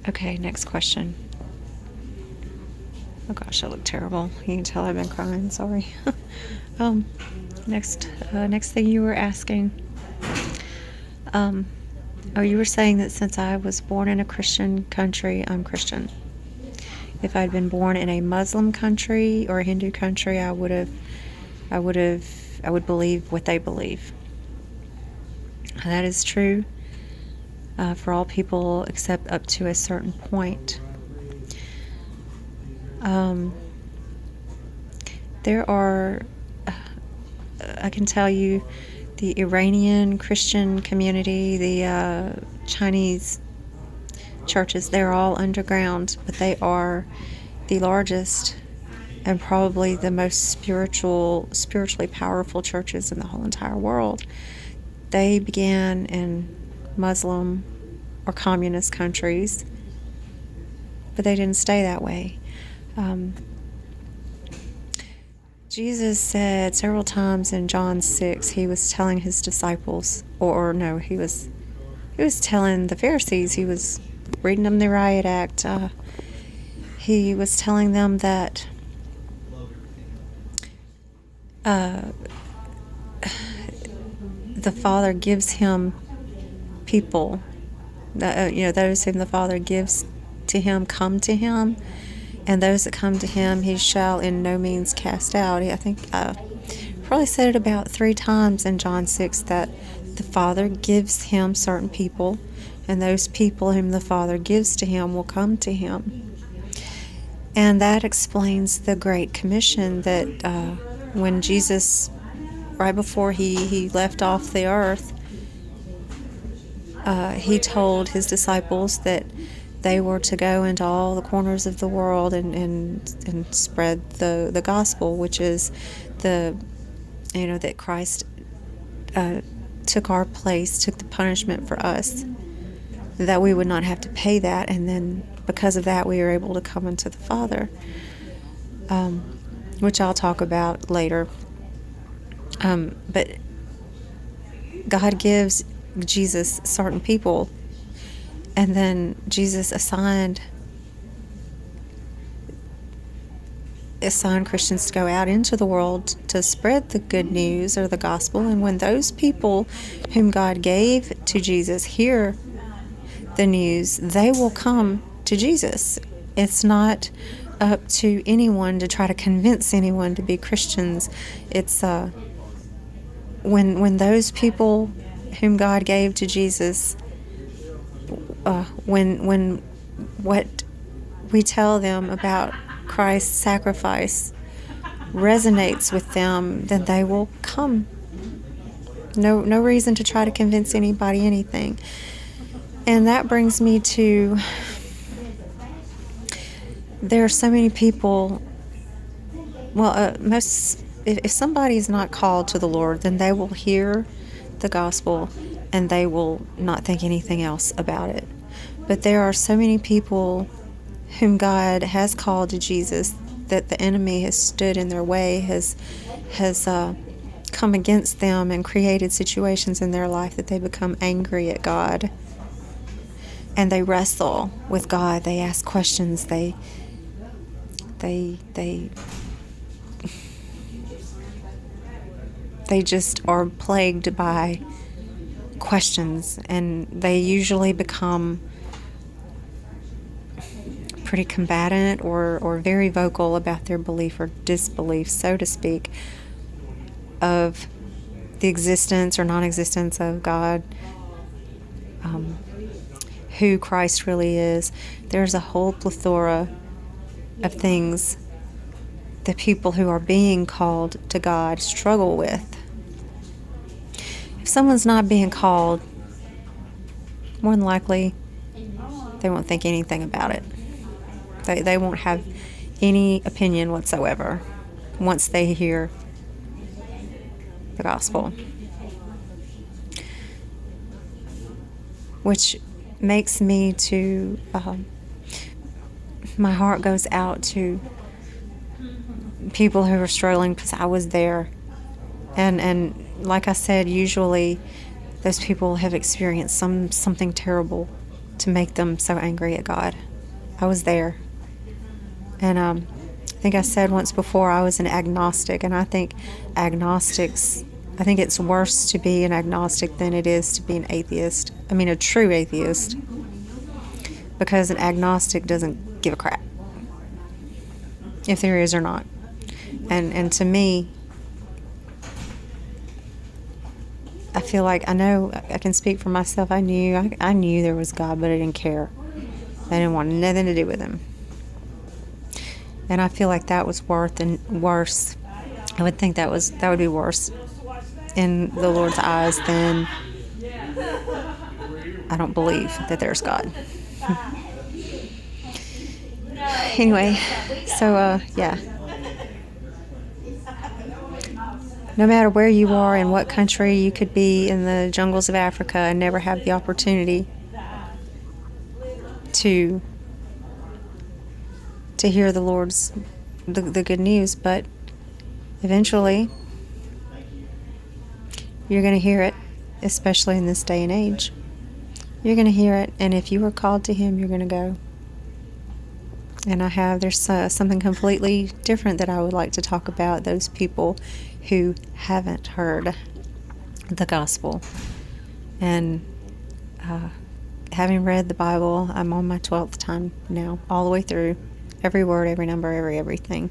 Okay, next question. Oh gosh, I look terrible. You can tell I've been crying. Sorry. um, next thing you were asking. Oh, you were saying that since I was born in a Christian country, I'm Christian. If I'd been born in a Muslim country or a Hindu country, I would believe what they believe. That is true for all people except up to a certain point. There are, I can tell you, the Iranian Christian community, the Chinese churches, they're all underground, but they are the largest and probably the most spiritually powerful churches in the whole entire world. They began in Muslim or communist countries, but they didn't stay that way. Jesus said several times in John 6, he was telling his disciples, or no, he was telling the Pharisees, he was reading them the riot act. He was telling them that the Father gives him people, those whom the Father gives to him come to him, and those that come to him he shall in no means cast out. I think probably said it about 3 times in John 6 that the Father gives him certain people, and those people whom the Father gives to him will come to him. And that explains the Great Commission that when Jesus, right before he left off the earth, he told his disciples that they were to go into all the corners of the world and spread the gospel, which is that Christ took our place, took the punishment for us, that we would not have to pay that, and then because of that we are able to come unto the Father, which I'll talk about later. But God gives Jesus certain people, and then Jesus assigned Christians to go out into the world to spread the good news or the gospel. And when those people whom God gave to Jesus hear the news, they will come to Jesus. It's not up to anyone to try to convince anyone to be Christians. It's when those people whom God gave to Jesus, when what we tell them about Christ's sacrifice resonates with them, then they will come. No reason to try to convince anybody anything. And that brings me to, there are so many people, if somebody is not called to the Lord, then they will hear the gospel and they will not think anything else about it. But there are so many people whom God has called to Jesus that the enemy has stood in their way, has come against them and created situations in their life that they become angry at God. And they wrestle with God. They ask questions. They just are plagued by questions, and they usually become pretty combatant or very vocal about their belief or disbelief, so to speak, of the existence or non-existence of God, who Christ really is. There's a whole plethora of things that people who are being called to God struggle with. If someone's not being called, more than likely they won't think anything about it. They won't have any opinion whatsoever once they hear the gospel, which makes me to, my heart goes out to people who are struggling, because I was there. And like I said, usually those people have experienced something terrible to make them so angry at God. I was there. And I think I said once before I was an agnostic, and I think it's worse to be an agnostic than it is to be an atheist. I mean, a true atheist. Because an agnostic doesn't give a crap if there is or not. And to me, I feel like I know I can speak for myself. I knew there was God, but I didn't care. I didn't want nothing to do with him. And I feel like that was worse. I would think that would be worse in the Lord's eyes than I don't believe that there's God. Anyway, so yeah. No matter where you are, in what country, you could be in the jungles of Africa and never have the opportunity to hear the Lord's the good news, but eventually you're going to hear it, especially in this day and age. You're going to hear it, and if you are called to him, you're going to go. And there's something completely different that I would like to talk about, those people who haven't heard the gospel. And having read the Bible, I'm on my 12th time now, all the way through, every word, every number, everything.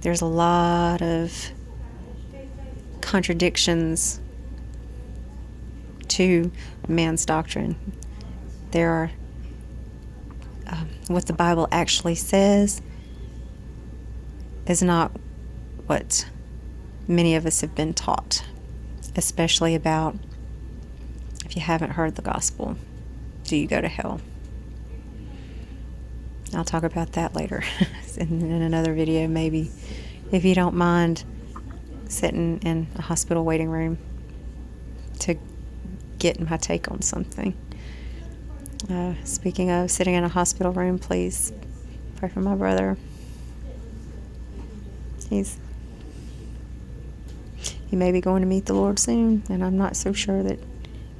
There's a lot of contradictions to man's doctrine. There are what the Bible actually says is not what many of us have been taught, especially about if you haven't heard the gospel, do you go to hell? I'll talk about that later in another video, maybe, if you don't mind sitting in a hospital waiting room to get my take on something. Speaking of sitting in a hospital room, please pray for my brother. He may be going to meet the Lord soon, and I'm not so sure that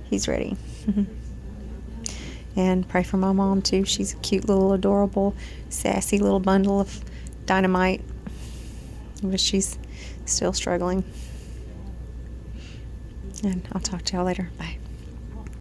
he's ready. And pray for my mom too. She's a cute little adorable sassy little bundle of dynamite, but she's still struggling. And I'll talk to y'all later. Bye.